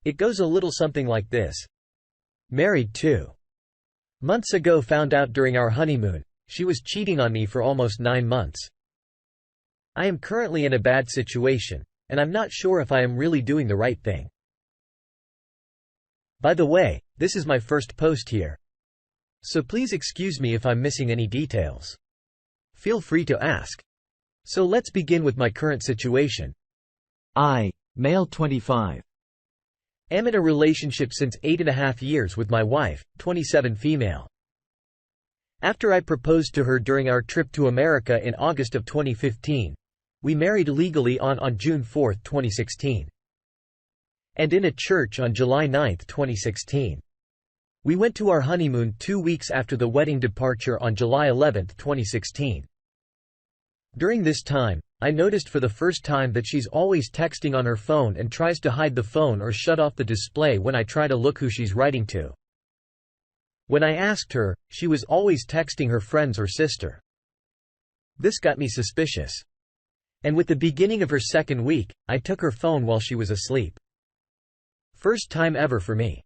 It goes a little something like this. Married 2 months ago, found out during our honeymoon, she was cheating on me for almost 9 months. I am currently in a bad situation, and I'm not sure if I am really doing the right thing. By the way, this is my first post here. So please excuse me if I'm missing any details. Feel free to ask. So let's begin with my current situation. I, male 25. Am in a relationship since 8.5 years with my wife, 27 female. After I proposed to her during our trip to America in August of 2015, we married legally on June 4, 2016. And in a church on July 9, 2016. We went to our honeymoon 2 weeks after the wedding departure on July 11, 2016. During this time, I noticed for the first time that she's always texting on her phone and tries to hide the phone or shut off the display when I try to look who she's writing to. When I asked her, she was always texting her friends or sister. This got me suspicious. And with the beginning of her second week, I took her phone while she was asleep. First time ever for me.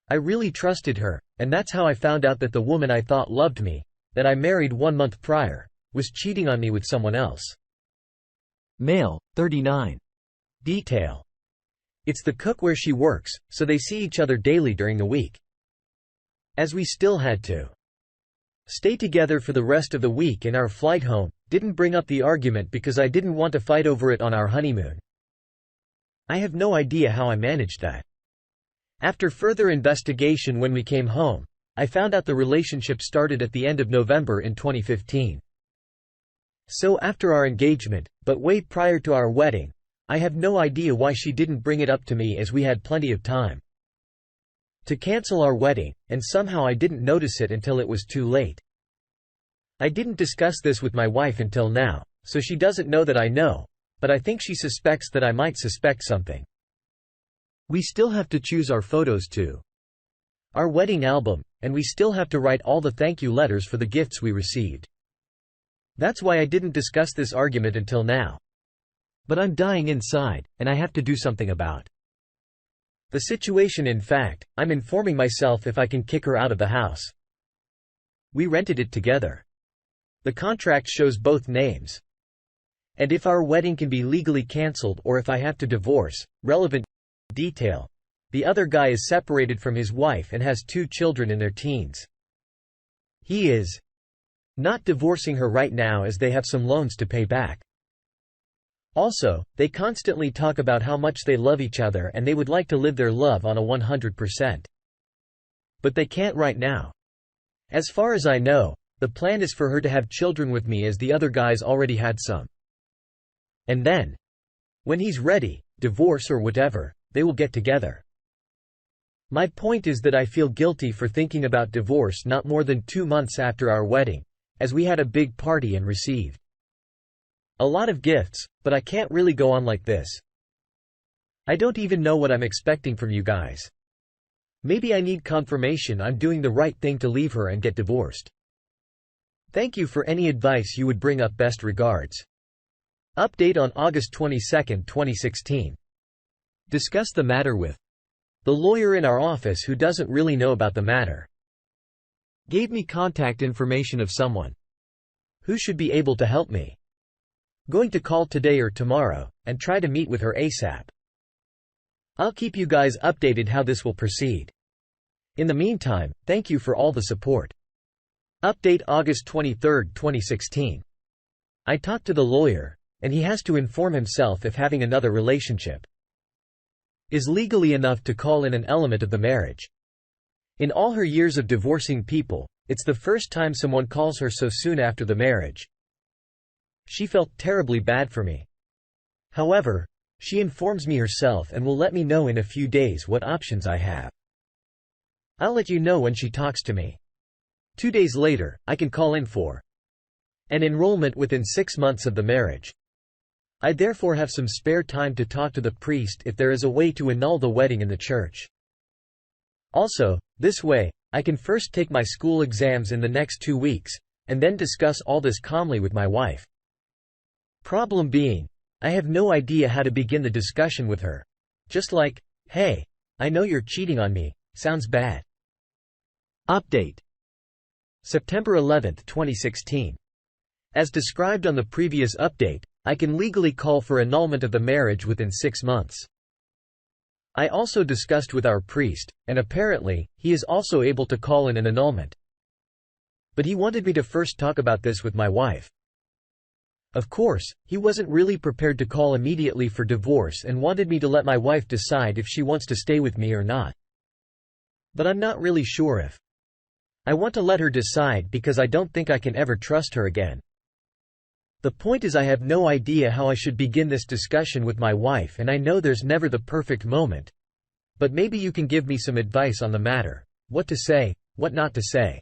I really trusted her, and that's how I found out that the woman I thought loved me, that I married 1 month prior, was cheating on me with someone else. Male, 39. Detail. It's the cook where she works, so they see each other daily during the week. As we still had to stay together for the rest of the week in our flight home, didn't bring up the argument because I didn't want to fight over it on our honeymoon. I have no idea how I managed that. After further investigation when we came home, I found out the relationship started at the end of November in 2015. So after our engagement, but way prior to our wedding, I have no idea why she didn't bring it up to me as we had plenty of time to cancel our wedding, and somehow I didn't notice it until it was too late. I didn't discuss this with my wife until now, so she doesn't know that I know, but I think she suspects that I might suspect something. We still have to choose our photos too. Our wedding album, and we still have to write all the thank you letters for the gifts we received. That's why I didn't discuss this argument until now. But I'm dying inside, and I have to do something about the situation. In fact, I'm informing myself if I can kick her out of the house. We rented it together. The contract shows both names. And if our wedding can be legally cancelled or if I have to divorce, relevant detail. The other guy is separated from his wife and has 2 children in their teens. He is not divorcing her right now as they have some loans to pay back. Also, they constantly talk about how much they love each other and they would like to live their love on a 100%. But they can't right now. As far as I know, the plan is for her to have children with me as the other guys already had some. And then, when he's ready, divorce or whatever, they will get together. My point is that I feel guilty for thinking about divorce not more than 2 months after our wedding, as we had a big party and received a lot of gifts, but I can't really go on like this. I don't even know what I'm expecting from you guys. Maybe I need confirmation I'm doing the right thing to leave her and get divorced. Thank you for any advice you would bring up. Best regards. Update on August 22, 2016. Discuss the matter with the lawyer in our office who doesn't really know about the matter. Gave me contact information of someone who should be able to help me. Going to call today or tomorrow, and try to meet with her ASAP. I'll keep you guys updated how this will proceed. In the meantime, thank you for all the support. Update August 23, 2016. I talked to the lawyer, and he has to inform himself if having another relationship is legally enough to call in an element of the marriage. In all her years of divorcing people, it's the first time someone calls her so soon after the marriage. She felt terribly bad for me. However, she informs me herself and will let me know in a few days what options I have. I'll let you know when she talks to me. 2 days later, I can call in for an enrollment within 6 months of the marriage. I therefore have some spare time to talk to the priest if there is a way to annul the wedding in the church. Also, this way, I can first take my school exams in the next 2 weeks, and then discuss all this calmly with my wife. Problem being, I have no idea how to begin the discussion with her. Just like, hey, I know you're cheating on me. Sounds bad. Update. September 11, 2016. As described on the previous update, I can legally call for annulment of the marriage within 6 months. I also discussed with our priest, and apparently, he is also able to call in an annulment. But he wanted me to first talk about this with my wife. Of course, he wasn't really prepared to call immediately for divorce and wanted me to let my wife decide if she wants to stay with me or not. But I'm not really sure if I want to let her decide because I don't think I can ever trust her again. The point is I have no idea how I should begin this discussion with my wife, and I know there's never the perfect moment. But maybe you can give me some advice on the matter, what to say, what not to say.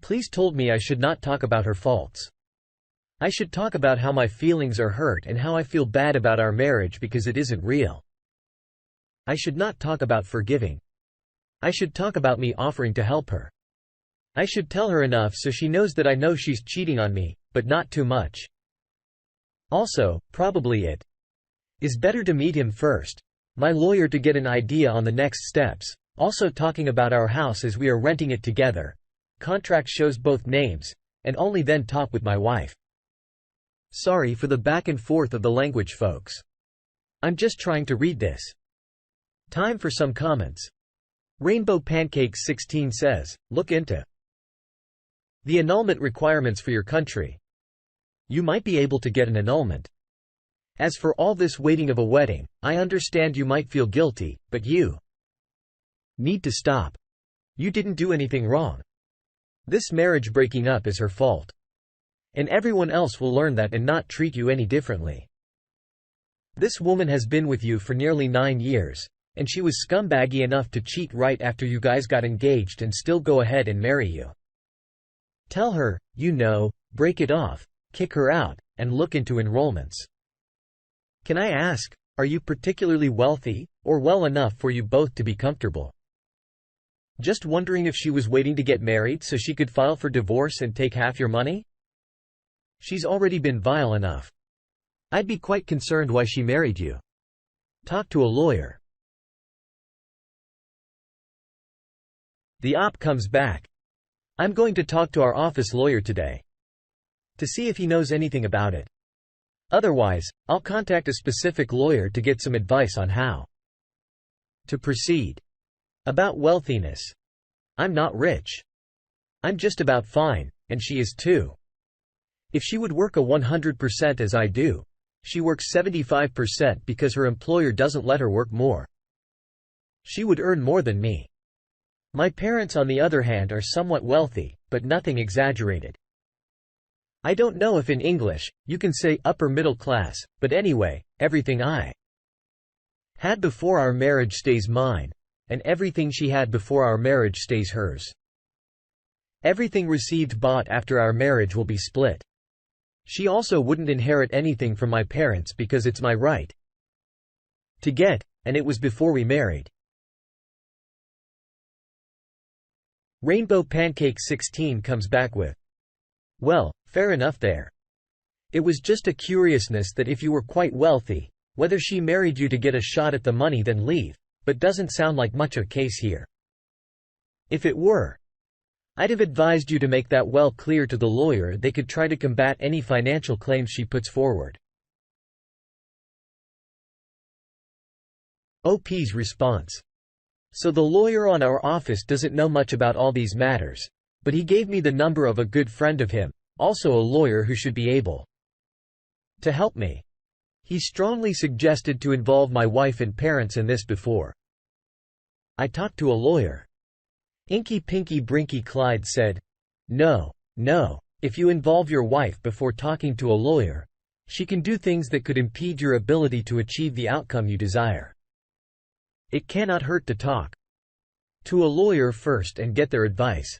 Please told me I should not talk about her faults. I should talk about how my feelings are hurt and how I feel bad about our marriage because it isn't real. I should not talk about forgiving. I should talk about me offering to help her. I should tell her enough so she knows that I know she's cheating on me, but not too much. Also, probably it is better to meet him first, my lawyer, to get an idea on the next steps. Also talking about our house as we are renting it together. Contract shows both names, and only then talk with my wife. Sorry for the back and forth of the language, folks. I'm just trying to read this. Time for some comments. Rainbow Pancakes 16 says, look into the annulment requirements for your country. You might be able to get an annulment. As for all this waiting of a wedding, I understand you might feel guilty, but you need to stop. You didn't do anything wrong. This marriage breaking up is her fault. And everyone else will learn that and not treat you any differently. This woman has been with you for nearly 9 years. And she was scumbaggy enough to cheat right after you guys got engaged and still go ahead and marry you. Tell her, break it off, kick her out, and look into enrollments. Can I ask, are you particularly wealthy, or well enough for you both to be comfortable? Just wondering if she was waiting to get married so she could file for divorce and take half your money? She's already been vile enough. I'd be quite concerned why she married you. Talk to a lawyer. The op comes back. I'm going to talk to our office lawyer today to see if he knows anything about it. Otherwise, I'll contact a specific lawyer to get some advice on how to proceed. About wealthiness. I'm not rich. I'm just about fine, and she is too. If she would work a 100% as I do, she works 75% because her employer doesn't let her work more. She would earn more than me. My parents, on the other hand, are somewhat wealthy, but nothing exaggerated. I don't know if in English, you can say upper middle class, but anyway, everything I had before our marriage stays mine, and everything she had before our marriage stays hers. Everything received bought after our marriage will be split. She also wouldn't inherit anything from my parents because it's my right to get, and it was before we married. Rainbow Pancake 16 comes back with, well, fair enough there. It was just a curiousness that if you were quite wealthy, whether she married you to get a shot at the money then leave, but doesn't sound like much a case here. If it were, I'd have advised you to make that well clear to the lawyer. They could try to combat any financial claims she puts forward. OP's response. So the lawyer on our office doesn't know much about all these matters, but he gave me the number of a good friend of him, also a lawyer who should be able to help me. He strongly suggested to involve my wife and parents in this before I talked to a lawyer. Inky Pinky Brinky Clyde said, no, if you involve your wife before talking to a lawyer, she can do things that could impede your ability to achieve the outcome you desire. It cannot hurt to talk to a lawyer first and get their advice.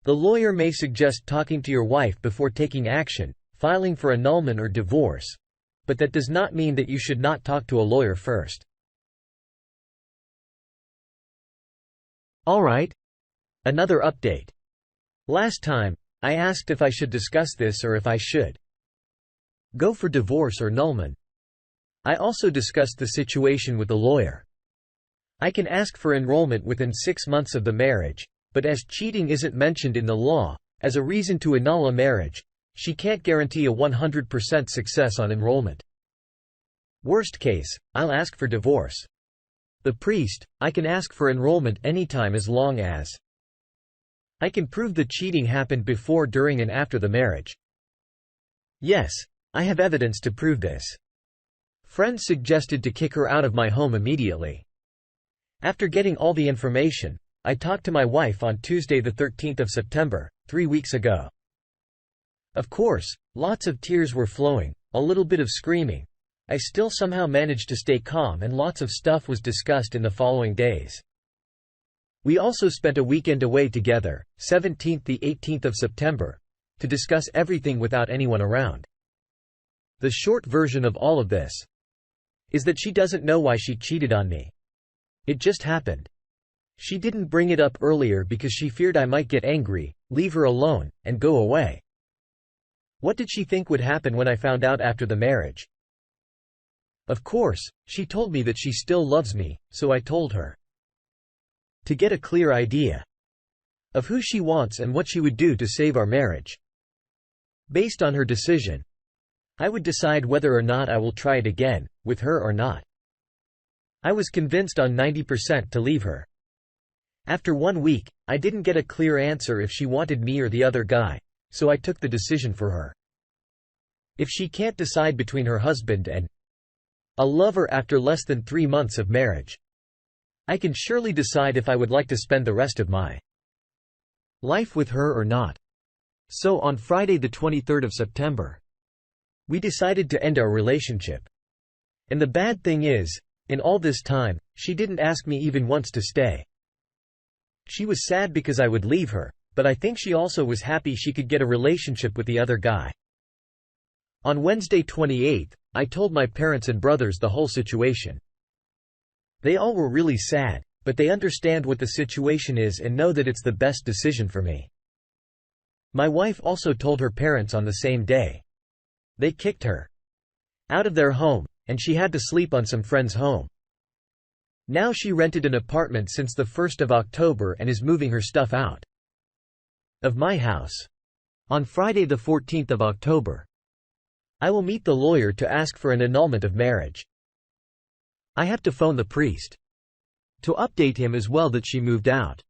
The lawyer may suggest talking to your wife before taking action, filing for annulment or divorce, but that does not mean that you should not talk to a lawyer first. Alright. Another update. Last time, I asked if I should discuss this or if I should go for divorce or annulment. I also discussed the situation with the lawyer. I can ask for enrollment within 6 months of the marriage, but as cheating isn't mentioned in the law as a reason to annul a marriage, she can't guarantee a 100% success on enrollment. Worst case, I'll ask for divorce. The priest, I can ask for enrollment anytime as long as I can prove the cheating happened before, during, and after the marriage. Yes, I have evidence to prove this. Friends suggested to kick her out of my home immediately. After getting all the information, I talked to my wife on Tuesday the 13th of September, 3 weeks ago. Of course, lots of tears were flowing, a little bit of screaming. I still somehow managed to stay calm, and lots of stuff was discussed in the following days. We also spent a weekend away together, 17th the 18th of September, to discuss everything without anyone around. The short version of all of this is that she doesn't know why she cheated on me. It just happened. She didn't bring it up earlier because she feared I might get angry, leave her alone, and go away. What did she think would happen when I found out after the marriage? Of course, she told me that she still loves me, so I told her. To get a clear idea of who she wants and what she would do to save our marriage. Based on her decision, I would decide whether or not I will try it again, with her or not. I was convinced on 90% to leave her. After 1 week, I didn't get a clear answer if she wanted me or the other guy, so I took the decision for her. If she can't decide between her husband and a lover after less than 3 months of marriage, I can surely decide if I would like to spend the rest of my life with her or not. So on Friday the 23rd of September, we decided to end our relationship. And the bad thing is, in all this time, she didn't ask me even once to stay. She was sad because I would leave her, but I think she also was happy she could get a relationship with the other guy. On Wednesday 28th, I told my parents and brothers the whole situation. They all were really sad, but they understand what the situation is and know that it's the best decision for me. My wife also told her parents on the same day. They kicked her out of their home, and she had to sleep on some friend's home. Now she rented an apartment since the 1st of October and is moving her stuff out of my house. On Friday the 14th of October, I will meet the lawyer to ask for an annulment of marriage. I have to phone the priest to update him as well that she moved out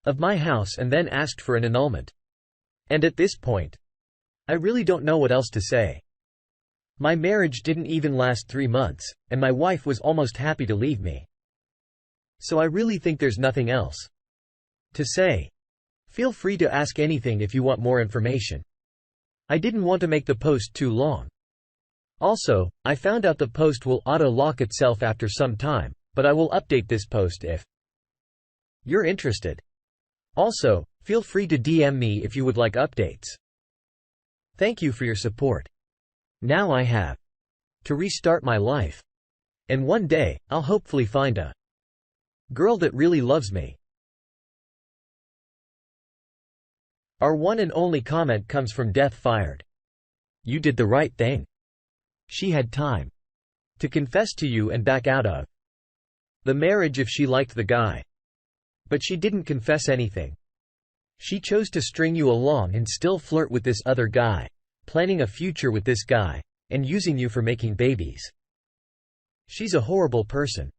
of my house and then asked for an annulment. And at this point, I really don't know what else to say. My marriage didn't even last 3 months, and my wife was almost happy to leave me. So I really think there's nothing else to say. Feel free to ask anything if you want more information. I didn't want to make the post too long. Also, I found out the post will auto-lock itself after some time, but I will update this post if you're interested. Also, feel free to DM me if you would like updates. Thank you for your support. Now I have to restart my life. And one day, I'll hopefully find a girl that really loves me. Our one and only comment comes from Death Fired. You did the right thing. She had time to confess to you and back out of the marriage if she liked the guy. But she didn't confess anything. She chose to string you along and still flirt with this other guy, planning a future with this guy, and using you for making babies. She's a horrible person.